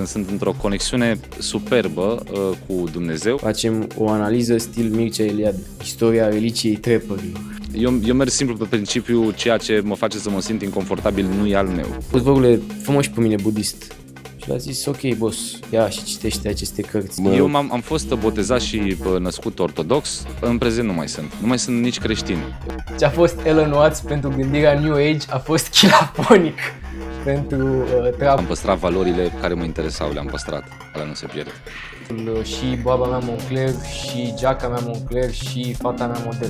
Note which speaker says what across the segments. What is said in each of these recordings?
Speaker 1: Sunt într-o conexiune superbă cu Dumnezeu.
Speaker 2: Facem o analiză stil Mircea Eliade, istoria religiei trapperilor.
Speaker 1: Eu merg simplu pe principiu, ceea ce mă face să mă simt inconfortabil nu e al meu.
Speaker 2: Pus vorbele, fă-mă și pe mine budist. Și a zis, ok, boss, ia și citește aceste cărți.
Speaker 1: Eu am fost botezat și născut ortodox, în prezent nu mai sunt. Nu mai sunt nici creștin.
Speaker 3: Ce a fost Alan Watts pentru gândirea New Age a fost Chilafonic pentru trap.
Speaker 1: Am păstrat valorile care mă interesau, le-am păstrat, alea nu se pierd.
Speaker 3: Și baba mea Moncler, și geaca mea Moncler, și fata mea model.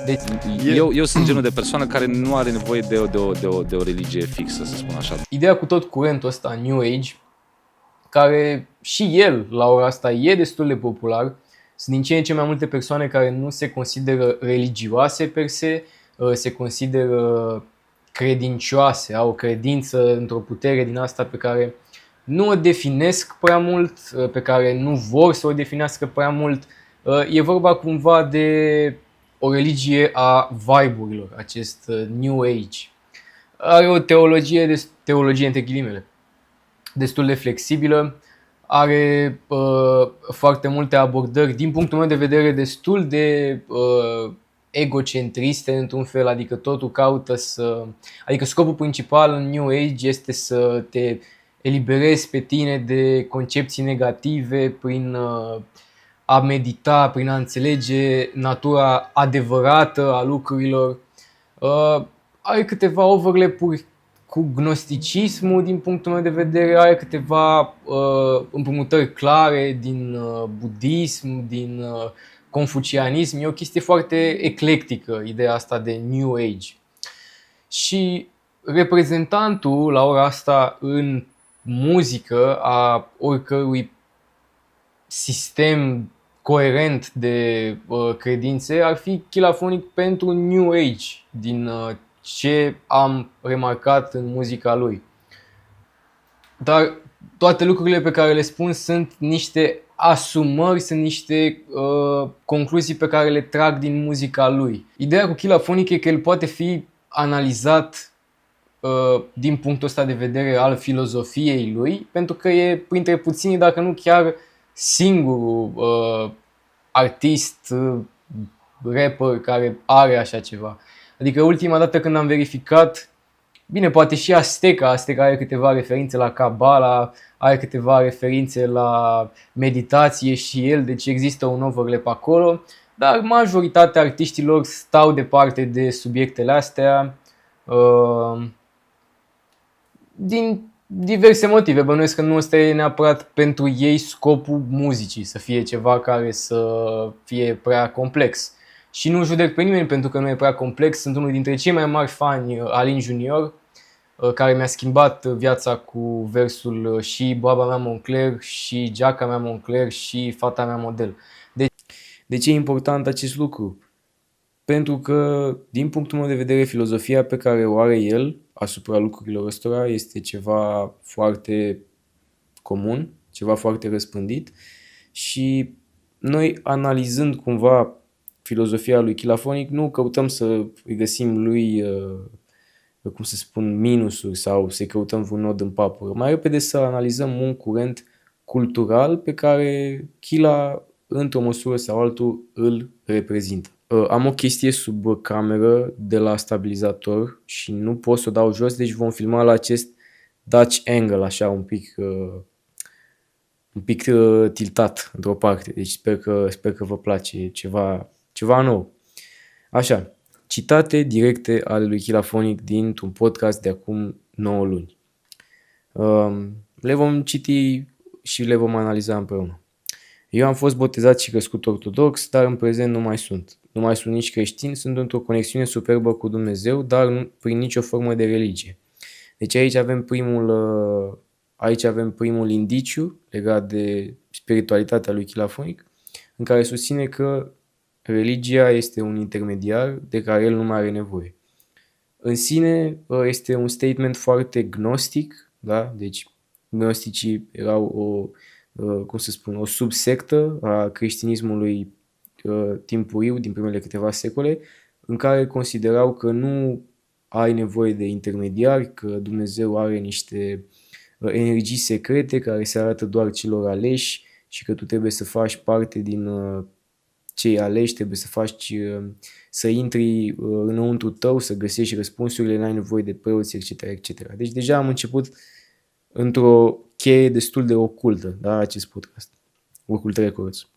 Speaker 3: Deci,
Speaker 1: Eu sunt genul de persoană care nu are nevoie de o religie fixă, să spun așa.
Speaker 3: ideea cu tot curentul ăsta New Age, care și el la ora asta e destul de popular, sunt din ce în ce mai multe persoane care nu se consideră religioase per se, se consideră credincioase, au o credință într-o putere din asta pe care nu o definesc prea mult, pe care nu vor să o definească prea mult. E vorba cumva de o religie a vibe-urilor, acest New Age. Are o teologie între ghilimele, destul de flexibilă, are foarte multe abordări, din punctul meu de vedere, destul de egocentriste într-un fel, adică totul caută adică scopul principal în New Age este să te eliberezi pe tine de concepții negative prin a medita, prin a înțelege natura adevărată a lucrurilor. Are câteva overlap-uri cu gnosticismul din punctul meu de vedere, are câteva împrumutări clare din budism, din confucianism. E o chestie foarte eclectică, ideea asta de New Age. Și reprezentantul la ora asta în muzică a oricărui sistem coerent de credințe ar fi Chilafonic pentru New Age, din ce am remarcat în muzica lui. Dar toate lucrurile pe care le spun sunt niște asumări, sunt niște concluzii pe care le trag din muzica lui. Ideea cu Chilafonic e că el poate fi analizat din punctul ăsta de vedere al filozofiei lui, pentru că e printre puținii, dacă nu chiar singurul artist, rapper care are așa ceva. Adică ultima dată când am verificat, bine, poate și Azteca are câteva referințe la Kabbalah, are câteva referințe la meditație și el, deci există un overlap acolo, dar majoritatea artiștilor stau departe de subiectele astea din diverse motive. Bănuiesc că nu ăsta e neapărat pentru ei scopul muzicii, să fie ceva care să fie prea complex. Și nu judec pe nimeni pentru că nu e prea complex. Sunt unul dintre cei mai mari fani Alin Junior, care mi-a schimbat viața cu versul și baba mea Moncler, și geaca mea Moncler, și fata mea model.
Speaker 2: De ce e important acest lucru? Pentru că, din punctul meu de vedere, filozofia pe care o are el asupra lucrurilor ăstora este ceva foarte comun, ceva foarte răspândit și noi, analizând cumva filozofia lui Chilafonic, nu căutăm să îi găsim lui, cum să spun, minusuri sau să-i căutăm vreun nod în papură. Mai repede să analizăm un curent cultural pe care Chila, într-o măsură sau altul, îl reprezintă. Am o chestie sub cameră de la stabilizator și nu pot să o dau jos, deci vom filma la acest Dutch angle, așa un pic tiltat într-o parte. Deci sper că vă place ceva nou. Așa, citate directe ale lui Chilafonic dintr-un podcast de acum 9 luni. Le vom citi și le vom analiza împreună. Eu am fost botezat și crescut ortodox, dar în prezent nu mai sunt. Nu mai sunt nici creștin, sunt într-o conexiune superbă cu Dumnezeu, dar nu prin nicio formă de religie. Deci aici avem primul indiciu legat de spiritualitatea lui Chilafonic, în care susține că religia este un intermediar de care el nu mai are nevoie. În sine este un statement foarte gnostic, da? Deci gnosticii erau o subsectă a creștinismului timpuriu din primele câteva secole, în care considerau că nu ai nevoie de intermediari, că Dumnezeu are niște energii secrete care se arată doar celor aleși și că tu trebuie să faci parte din cei aleși, trebuie să faci, să intri înăuntru tău, să găsești răspunsurile, n-ai nevoie de preoți, etc., etc. Deci deja am început într-o cheie destul de ocultă, da, acest podcast, Occult Records.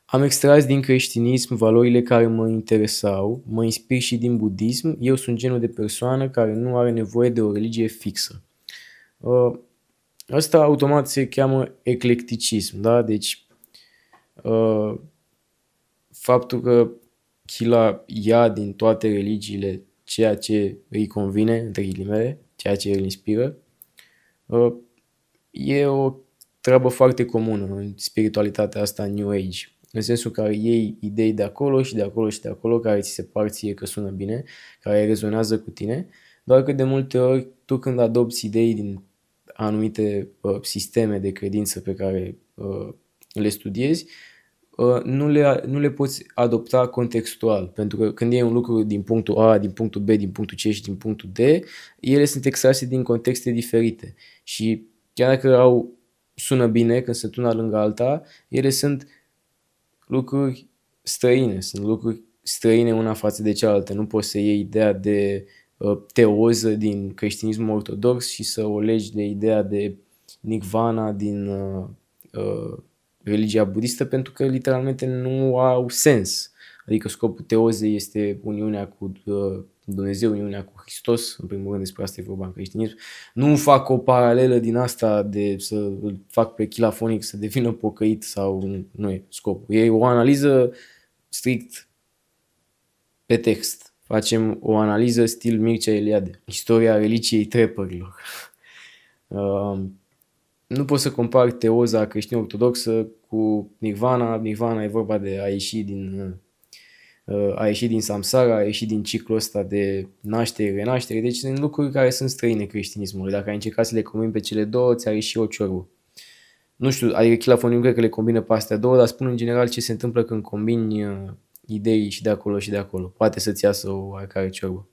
Speaker 2: Am extras din creștinism valorile care mă interesau, mă inspir și din budism, eu sunt genul de persoană care nu are nevoie de o religie fixă. Asta automat se cheamă eclecticism, da? Deci faptul că Chila ia din toate religiile ceea ce îi convine, între ghilimele, ceea ce îl inspiră, e o treabă foarte comună în spiritualitatea asta New Age. În sensul care iei idei de acolo și de acolo și de acolo care ți se par ție că sună bine, care rezonează cu tine, doar că de multe ori tu când adopți idei din anumite sisteme de credință pe care le studiezi, nu le poți adopta contextual, pentru că când iei un lucru din punctul A, din punctul B, din punctul C și din punctul D, ele sunt extrase din contexte diferite și chiar dacă sună bine când sunt una lângă alta, ele sunt lucruri străine, sunt lucruri străine una față de cealaltă. Nu poți să iei ideea de teoză din creștinismul ortodox și să o legi de ideea de nirvana din religia budistă, pentru că literalmente nu au sens. Adică scopul teozei este uniunea cu Dumnezeu, uniunea cu Hristos, în primul rând despre asta e vorba în creștinism. Nu fac o paralelă din asta de să îl fac pe chilafonic să devină pocăit sau nu e scopul. E o analiză strict pe text. Facem o analiză stil Mircea Eliade, istoria religiei trepărilor. Nu poți să compari teoza creștin-ortodoxă cu nirvana. Nirvana e vorba de a ieși din samsara, a ieși din ciclul ăsta de naștere, renaștere. Deci sunt lucruri care sunt străine creștinismului. Dacă ai încercat să le combini pe cele două, ți-ar ieși o ciorbă. Nu știu, adică Chilafoniu nu cred că le combină pe astea două, dar spun în general ce se întâmplă când combini idei și de acolo și de acolo. Poate să-ți iasă o oarecare ciorbă.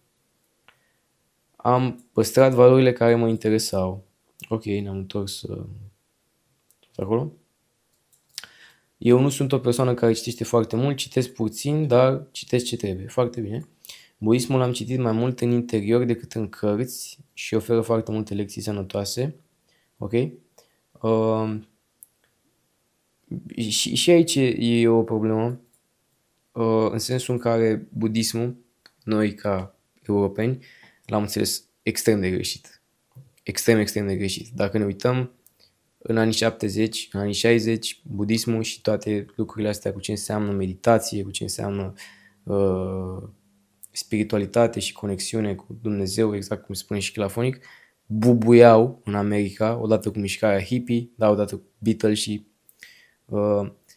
Speaker 2: Am păstrat valorile care mă interesau. Ok, ne-am întors acolo. Eu nu sunt o persoană care citește foarte mult, citesc puțin, dar citesc ce trebuie. Foarte bine. Budismul am citit mai mult în interior decât în cărți și oferă foarte multe lecții sănătoase. Ok? Și aici e o problemă, în sensul în care budismul, noi ca europeni, l-am înțeles extrem de greșit. Extrem de greșit. Dacă ne uităm în anii 70, în anii 60, budismul și toate lucrurile astea cu ce înseamnă meditație, cu ce înseamnă spiritualitate și conexiune cu Dumnezeu, exact cum spune și Chilafonic, bubuiau în America, odată cu mișcarea hippie, dar odată cu Beatles și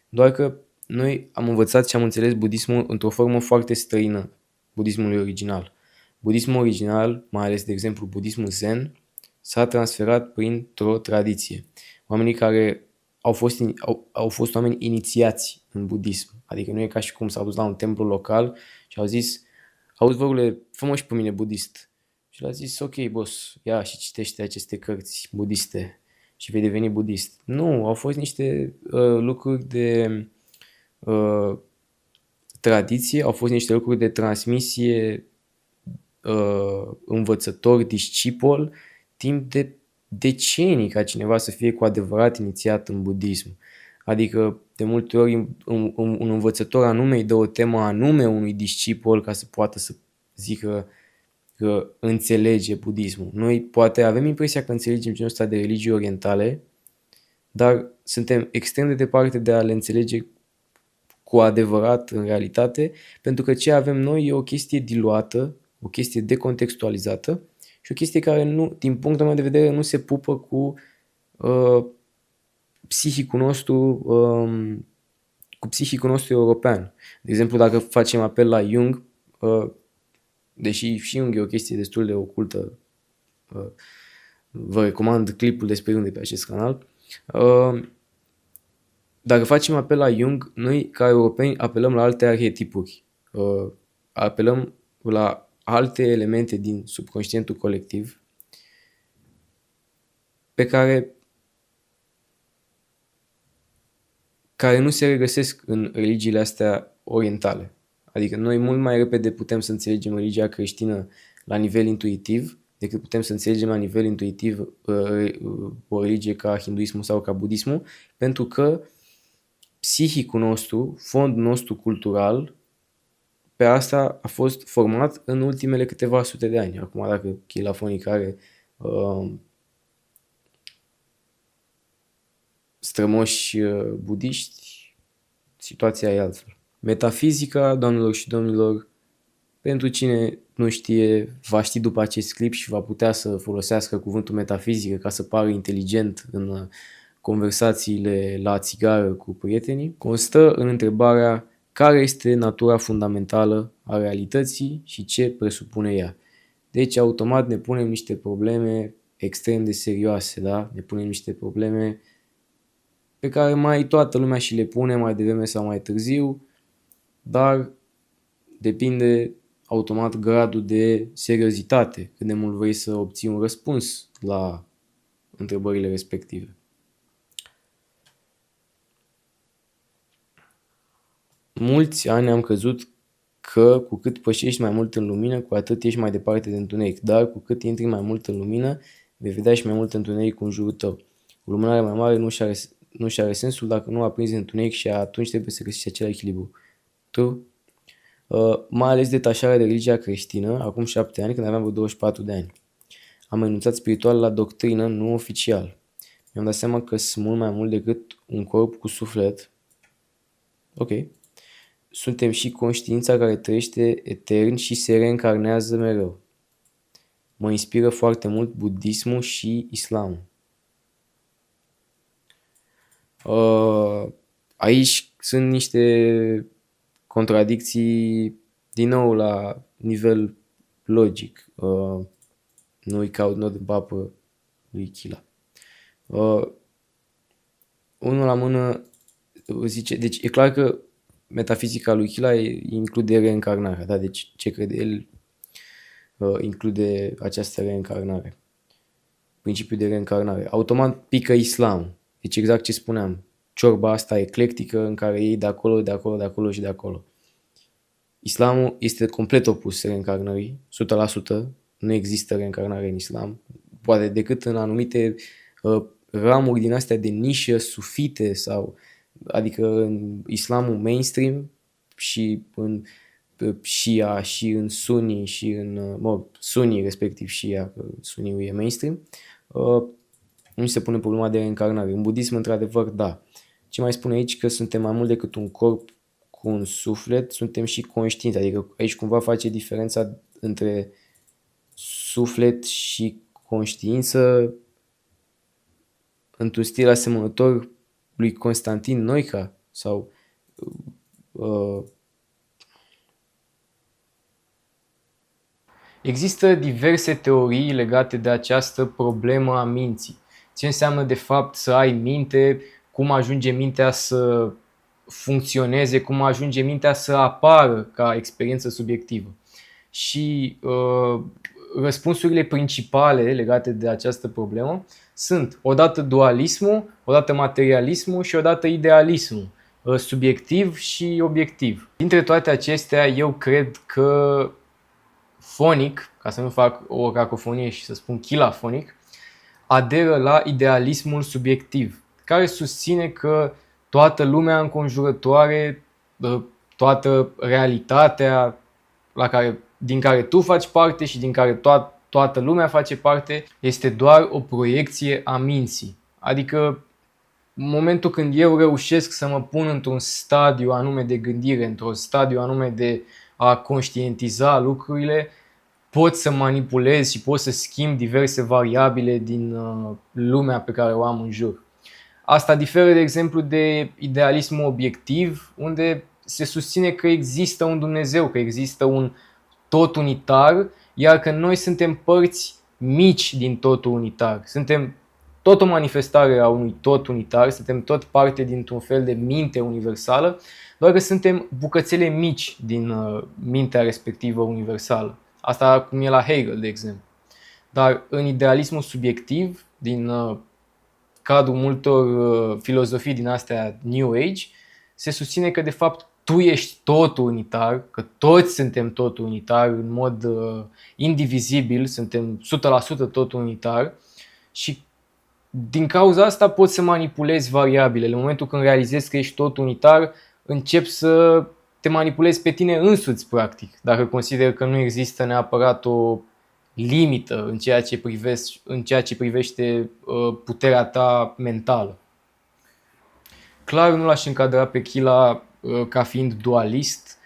Speaker 2: doar că noi am învățat și am înțeles budismul într-o formă foarte străină budismului original. Budismul original, mai ales de exemplu budismul Zen, s-a transferat printr-o tradiție. Oamenii care au fost oameni inițiați în budism. Adică nu e ca și cum s-au dus la un templu local și au zis: auzi, vărule, fă-mă și pe mine budist. Și l-a zis: ok, boss, ia și citește aceste cărți budiste și vei deveni budist. Nu, au fost niște lucruri de tradiție, au fost niște lucruri de transmisie învățător-discipol timp de decenii ca cineva să fie cu adevărat inițiat în budism. Adică de multe ori un învățător anume îi dă o temă anume unui discipol ca să poată să zică că înțelege budismul. Noi poate avem impresia că înțelegem genul ăsta de religii orientale, dar suntem extrem de departe de a le înțelege cu adevărat în realitate, pentru că ce avem noi e o chestie diluată, o chestie decontextualizată și o chestie care, nu, din punctul meu de vedere, nu se pupă cu psihicul nostru european. De exemplu, dacă facem apel la Jung, deși și Jung e o chestie destul de ocultă, vă recomand clipul despre Jung de pe acest canal. Dacă facem apel la Jung, noi ca europeni apelăm la alte arhetipuri, apelăm la alte elemente din subconștientul colectiv pe care nu se regăsesc în religiile astea orientale. Adică noi mult mai repede putem să înțelegem religia creștină la nivel intuitiv decât putem să înțelegem la nivel intuitiv o religie ca hinduismul sau ca budismul, pentru că psihicul nostru, fondul nostru cultural, pe asta a fost format în ultimele câteva sute de ani. Acum, dacă Chilafonic are strămoși budiști, situația e altfel. Metafizica, doamnelor și domnilor, pentru cine nu știe, va ști după acest clip și va putea să folosească cuvântul metafizică ca să pară inteligent în conversațiile la țigară cu prietenii, constă în întrebarea care este natura fundamentală a realității și ce presupune ea. Deci, automat ne punem niște probleme extrem de serioase, da? Ne punem niște probleme pe care mai toată lumea și le pune mai devreme sau mai târziu, dar depinde automat gradul de seriozitate, cât de mult vrei să obții un răspuns la întrebările respective. Mulți ani am crezut că cu cât pășești mai mult în lumină, cu atât ești mai departe de întuneric, dar cu cât intri mai mult în lumină, vei vedea și mai mult întuneric în jurul tău. O lumânare mai mare nu și are sensul dacă nu aprinzi întuneric și atunci trebuie să găsești acel echilibru. Tu? Mai ales detașarea de religia creștină, acum 7 ani, când aveam vreo 24 de ani. Am renunțat spiritual la doctrină, nu oficial. Mi-am dat seama că sunt mult mai mult decât un corp cu suflet. Ok. Suntem și conștiința care trăiește etern și se reîncarnează mereu. Mă inspiră foarte mult budismul și islamul. Aici sunt niște contradicții din nou la nivel logic. Nu-i caut nod în papă lui Chila. Unul la mână zice, deci e clar că metafizica lui Chila include reîncarnarea, da? Deci ce crede el include această reîncarnare. Principiul de reîncarnare. Automat pică islamul. Deci exact ce spuneam. Ciorba asta eclectică în care iei de acolo, de acolo, de acolo și de acolo. Islamul este complet opus reîncarnării, 100%. Nu există reîncarnare în islam. Poate decât în anumite ramuri din astea de nișă, sufite sau adică în islamul mainstream și în Shia și în Sunni și în Sunni respectiv Shia, că Sunniul e mainstream, nu se pune problema de reîncarnare. În budism, într-adevăr, da. Ce mai spune aici? Că suntem mai mult decât un corp cu un suflet, suntem și conștiinți. Adică aici cumva face diferența între suflet și conștiință într-un stil asemănător lui Constantin Noica sau
Speaker 3: Există diverse teorii legate de această problemă a minții. Ce înseamnă de fapt să ai minte, cum ajunge mintea să funcționeze, cum ajunge mintea să apară ca experiență subiectivă. Și răspunsurile principale legate de această problemă sunt odată dualismul, odată materialismul și odată idealismul, subiectiv și obiectiv. Dintre toate acestea, eu cred că Fonic, ca să nu fac o cacofonie și să spun chilafonic, aderă la idealismul subiectiv, care susține că toată lumea înconjurătoare, toată realitatea din care tu faci parte și din care toată lumea face parte, este doar o proiecție a minții. Adică în momentul când eu reușesc să mă pun într-un stadiu anume de gândire, într-un stadiu anume de a conștientiza lucrurile, pot să manipulez și pot să schimb diverse variabile din lumea pe care o am în jur. Asta diferă, de exemplu, de idealismul obiectiv, unde se susține că există un Dumnezeu, că există un tot unitar, iar că noi suntem părți mici din totul unitar. Suntem tot o manifestare a unui tot unitar, suntem tot parte dintr-un fel de minte universală, doar că suntem bucățele mici din mintea respectivă universală. Asta cum e la Hegel, de exemplu. Dar în idealismul subiectiv, din cadrul multor filozofii din astea New Age, se susține că de fapt tu ești tot unitar, că toți suntem tot unitar în mod indivizibil, suntem 100% tot unitar și din cauza asta poți să manipulezi variabilele. În momentul când realizezi că ești tot unitar, începi să te manipulezi pe tine însuți, practic, dacă consideri că nu există neapărat o limită în ceea ce privește puterea ta mentală. Clar nu l-aș încadra pe Chila ca fiind dualist,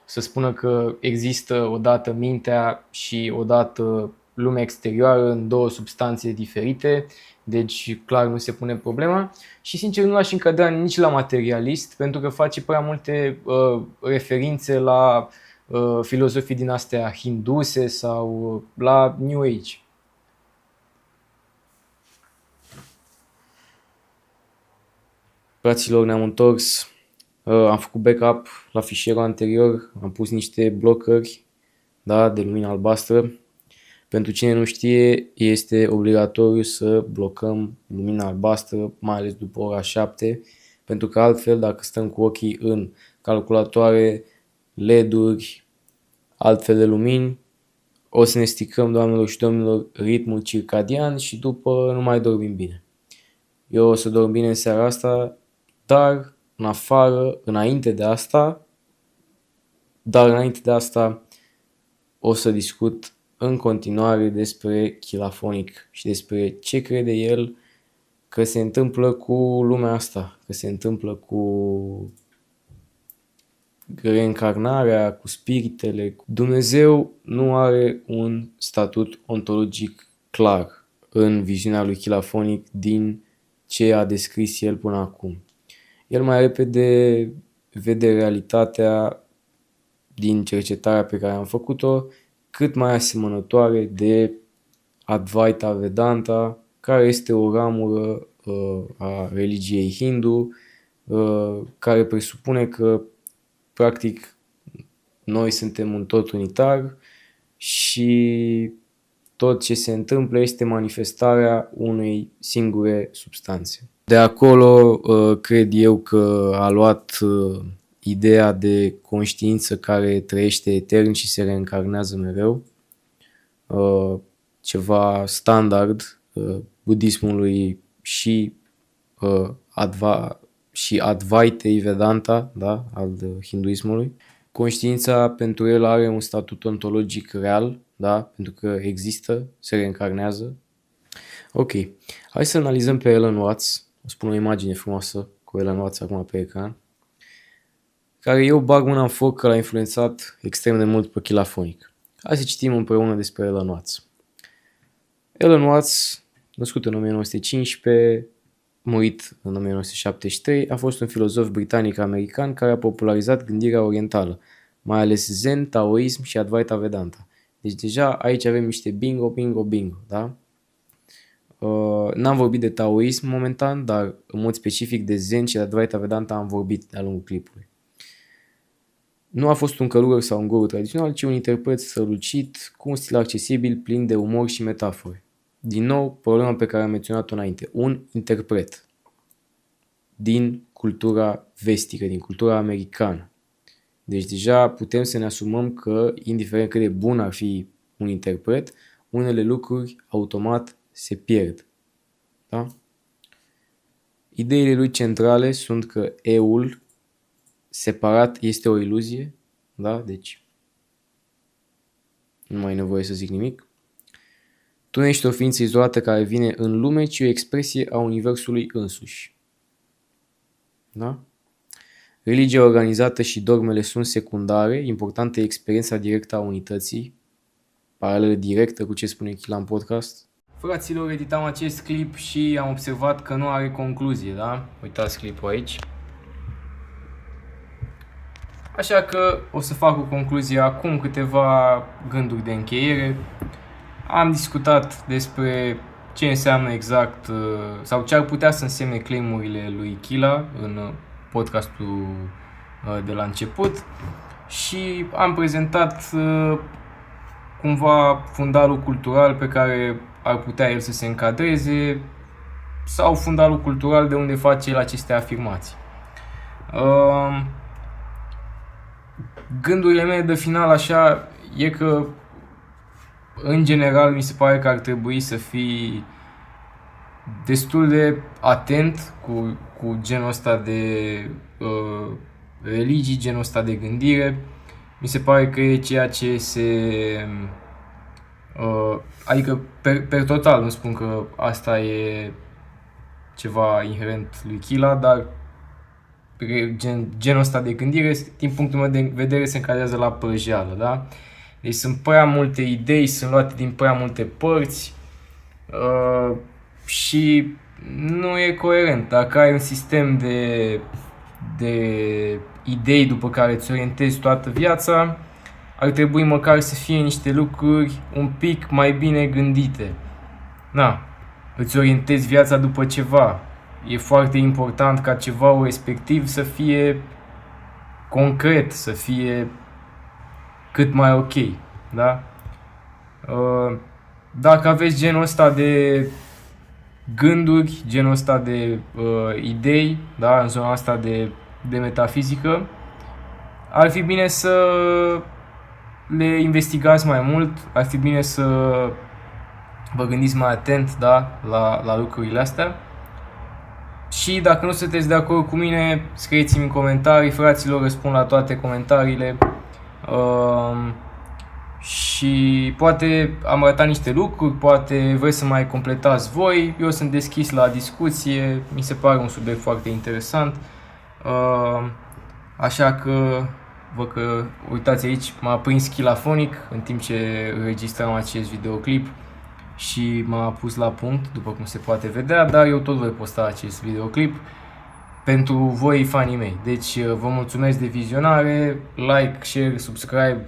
Speaker 3: să spună că există odată mintea și odată lumea exterioară în două substanțe diferite, deci clar nu se pune problema și sincer nu l-aș încadra nici la materialist pentru că face prea multe referințe la filozofii din astea hinduse sau la New Age.
Speaker 2: Fraților, ne-am întors, am făcut backup la fișierul anterior, am pus niște blocări, da, de lumină albastră. Pentru cine nu știe, este obligatoriu să blocăm lumina albastră, mai ales după ora 7, pentru că altfel, dacă stăm cu ochii în calculatoare, LED-uri, altfel de lumini, o să ne stricăm, doamnelor și domnilor, ritmul circadian și după nu mai dormim bine. Eu o să dorm bine în seara asta, dar înainte de asta, o să discut în continuare despre Chilafonic și despre ce crede el că se întâmplă cu lumea asta, că se întâmplă cu reîncarnarea, cu spiritele. Dumnezeu nu are un statut ontologic clar în viziunea lui Chilafonic din ce a descris el până acum. El mai repede vede realitatea din cercetarea pe care am făcut-o cât mai asemănătoare de Advaita Vedanta, care este o ramură a religiei hindu, care presupune că practic noi suntem un tot unitar și tot ce se întâmplă este manifestarea unei singure substanțe. De acolo cred eu că a luat ideea de conștiință care trăiește etern și se reîncarnează mereu, ceva standard budismului și Advaitei Vedanta, da, al hinduismului. Conștiința pentru el are un statut ontologic real, da, pentru că există, se reîncarnează. Ok, hai să analizăm pe Alan Watts. O spun o imagine frumoasă cu Alan Watts acum pe ecran, care eu bag mâna în foc că l-a influențat extrem de mult pe Chilafonic. Hai să citim împreună despre Alan Watts. Alan Watts, născut în 1915, murit în 1973, a fost un filozof britanic-american care a popularizat gândirea orientală, mai ales Zen, Taoism și Advaita Vedanta. Deci deja aici avem niște bingo, da? N-am vorbit de Taoism momentan, dar în mod specific de Zen și de Advaita Vedanta am vorbit de-a lungul clipului. Nu a fost un călugăr sau un guru tradițional, ci un interpret strălucit, cu un stil accesibil, plin de umor și metafore. Din nou, problema pe care am menționat-o înainte, un interpret din cultura vestică, din cultura americană. Deci deja putem să ne asumăm că, indiferent cât de bun ar fi un interpret, unele lucruri automat se pierd. Da? Ideile lui centrale sunt că eul separat este o iluzie, da? Deci nu mai e nevoie să zic nimic. Tu nu ești o ființă izolată care vine în lume, ci o expresie a universului însuși. Da? Religia organizată și dogmele sunt secundare, importantă e experiența directă a unității, paralelă directă cu ce spune Chila în podcast.
Speaker 3: Fraților, editam acest clip și am observat că nu are concluzie, da? Uitați clipul aici. Așa că o să fac o concluzie acum, câteva gânduri de încheiere. Am discutat despre ce înseamnă exact sau ce ar putea să însemne claimurile lui Chila în podcastul de la început și am prezentat cumva fundalul cultural pe care ar putea el să se încadreze
Speaker 2: sau fundalul cultural de unde face el aceste afirmații. Gândurile mele de final așa e că în general mi se pare că ar trebui să fii destul de atent cu genul ăsta de religii, genul ăsta de gândire. Mi se pare că e ceea ce adică per total, nu spun că asta e ceva inherent lui Chila, dar genul ăsta de gândire, din punctul meu de vedere, se încadrează la prăjeală, da? Deci sunt prea multe idei, sunt luate din prea multe părți și nu e coerent. Dacă ai un sistem de idei după care îți orientezi toată viața, ar trebui măcar să fie niște lucruri un pic mai bine gândite. Na, îți orientezi viața după ceva. E foarte important ca ceva respectiv să fie concret, să fie cât mai ok, da? Dacă aveți genul ăsta de gânduri, genul ăsta de idei, da, în zona asta de metafizică, ar fi bine să le investigați mai mult, ar fi bine să vă gândiți mai atent, da, la lucrurile astea. Și dacă nu sunteți de acord cu mine, scrieți-mi în comentarii, fraților, răspund la toate comentariile. Și poate am ratat niște lucruri, poate vreți să mai completați voi. Eu sunt deschis la discuție, mi se pare un subiect foarte interesant. Așa că, văd că, uitați aici, m-a prins Chilafonic în timp ce înregistram acest videoclip și m-a pus la punct, după cum se poate vedea, dar eu tot voi posta acest videoclip pentru voi, fanii mei. Deci vă mulțumesc de vizionare, like, share, subscribe,